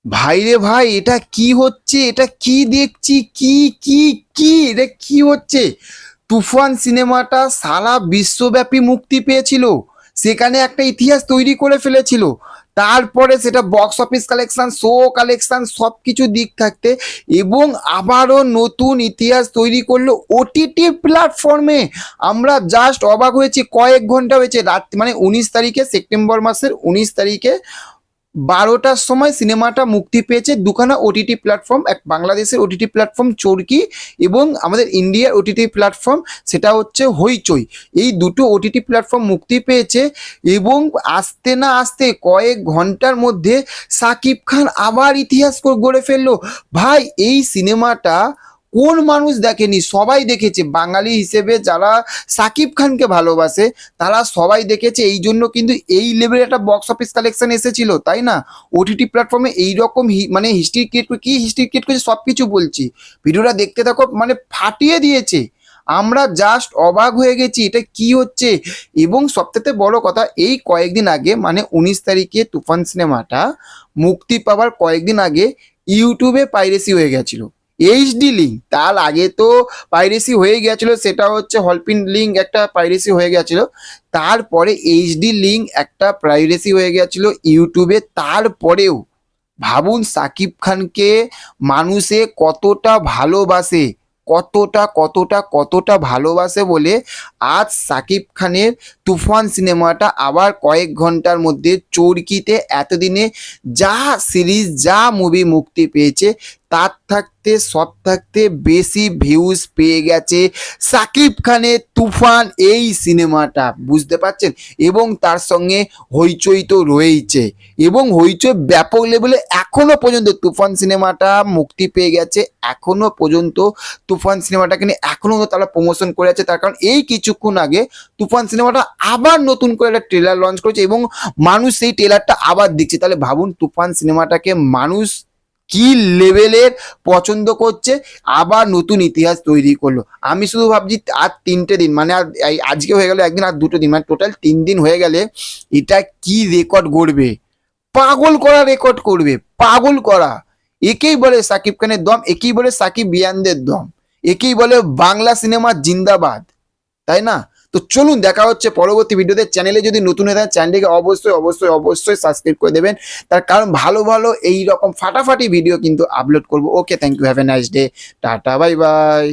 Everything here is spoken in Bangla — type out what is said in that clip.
ভাই রে ভাই, এটা কি হচ্ছে? এটা কি দেখছি? কি কি কি এটা কি হচ্ছে? তুফান সিনেমাটা সারা বিশ্বব্যাপী মুক্তি পেয়েছিল, সেখানে একটা ইতিহাস তৈরি করে ফেলেছিল। তারপরে সেটা box office collection, show collection, সব কিছু দিক থাকতে এবং আবারও নতুন ইতিহাস তৈরি করলো ওটিটি প্ল্যাটফর্মে। আমরা জাস্ট অবাক হয়েছি। কয়েক ঘন্টা হয়েছে, রাত মানে 19 তারিখে, সেপ্টেম্বর মাসের 19 তারিখে 12টার সময় সিনেমাটা মুক্তি পেয়েছে। দুখানা ওটিটি প্ল্যাটফর্ম, এক বাংলাদেশের ওটিটি প্ল্যাটফর্ম চরকি এবং আমাদের ইন্ডিয়ার ওটিটি প্ল্যাটফর্ম সেটা হচ্ছে হইচই। এই দুটো ওটিটি প্ল্যাটফর্ম মুক্তি পেয়েছে এবং আসতে না আসতে কয়েক ঘন্টার মধ্যে সাকিব খান আবার ইতিহাস গড়ে ফেললো। ভাই, এই সিনেমাটা কোন মানুষ দেখেনি? সবাই দেখেছে। বাঙালি হিসেবে যারা সাকিব খানকে ভালোবাসে তারা সবাই দেখেছে। এই জন্য কিন্তু এই লেভেলের একটা বক্স অফিস কালেকশন এসেছিল, তাই না? ওটিটি প্ল্যাটফর্মে এইরকম মানে হিস্ট্রি ক্রিয়েট করে, কি হিস্ট্রি ক্রিয়েট করেছে সব কিছু বলছি। ভিডিওটা দেখতে থাকো, মানে ফাটিয়ে দিয়েছে। আমরা জাস্ট অবাক হয়ে গেছি, এটা কি হচ্ছে। এবং সবথেকে বড় কথা, এই কয়েকদিন আগে মানে 19 তারিখে তুফান সিনেমাটা মুক্তি পাওয়ার কয়েকদিন আগে ইউটিউবে পাইরেসি হয়ে গেছিল। এইচডি লিঙ্ক, তার আগে তো পাইরেসি হয়ে গেছিল, সেটা হচ্ছে হলপিন লিঙ্ক একটা পাইরেসি হয়ে গেছিল। তারপরে এইচডি লিঙ্ক একটা পাইরেসি হয়ে গেছিল ইউটিউবে। তারপরেও ভাবুন সাকিব খানকে মানুষে কতটা ভালোবাসে, কতটা কতটা কতটা ভালোবাসে বলে আজ সাকিব খানের তুফান সিনেমাটা আবার কয়েক ঘন্টার মধ্যে চরকিতে এতদিনে যা সিরিজ যা মুভি মুক্তি পেয়েছে তার থাকতে সব থাকতে বেশি ভিউজ পেয়ে গেছে সাকিব খানের তুফান এই সিনেমাটা, বুঝতে পারছেন? এবং তার সঙ্গে হইচই তো রয়েইছে এবং হইচই ব্যাপক লেভেলে এখনো পর্যন্ত তুফান সিনেমাটা মুক্তি পেয়ে গেছে। এখনো পর্যন্ত তুফান সিনেমাটাকে নিয়ে এখনো তারা প্রমোশন করে আছে। তার কারণ এই কিছুক্ষণ আগে তুফান সিনেমাটা আবার নতুন করে একটা ট্রেলার লঞ্চ করেছে এবং মানুষ সেই ট্রেলারটা আবার দেখছে। তাহলে ভাবুন তুফান সিনেমাটাকে মানুষ কি লেভেলের পছন্দ করছে, আবার নতুন ইতিহাস তৈরি করলো। আমি শুধু ভাবছি আর 3টে দিন, মানে আর আজকে হয়ে গেল একদিন, আর 2টো দিন, মানে টোটাল 3 দিন হয়ে গেলে এটা কি রেকর্ড গড়বে। পাগল করা রেকর্ড করবে, পাগল করা। একেই বলে সাকিব খানের দম, একেই বলে সাকিব বিয়ানদের দম, একেই বলে বাংলা সিনেমা জিন্দাবাদ, তাই না? তো চলুন, দেখা হচ্ছে পরবর্তী ভিডিওতে। চ্যানেলে যদি নতুন হয়ে থাকে চ্যানেলটিকে অবশ্যই অবশ্যই অবশ্যই সাবস্ক্রাইব করে দেবেন, তার কারণ ভালো ভালো এই রকম ফাটাফাটি ভিডিও কিন্তু আপলোড করবো। Okay, thank you, have a nice day, tata, bye by.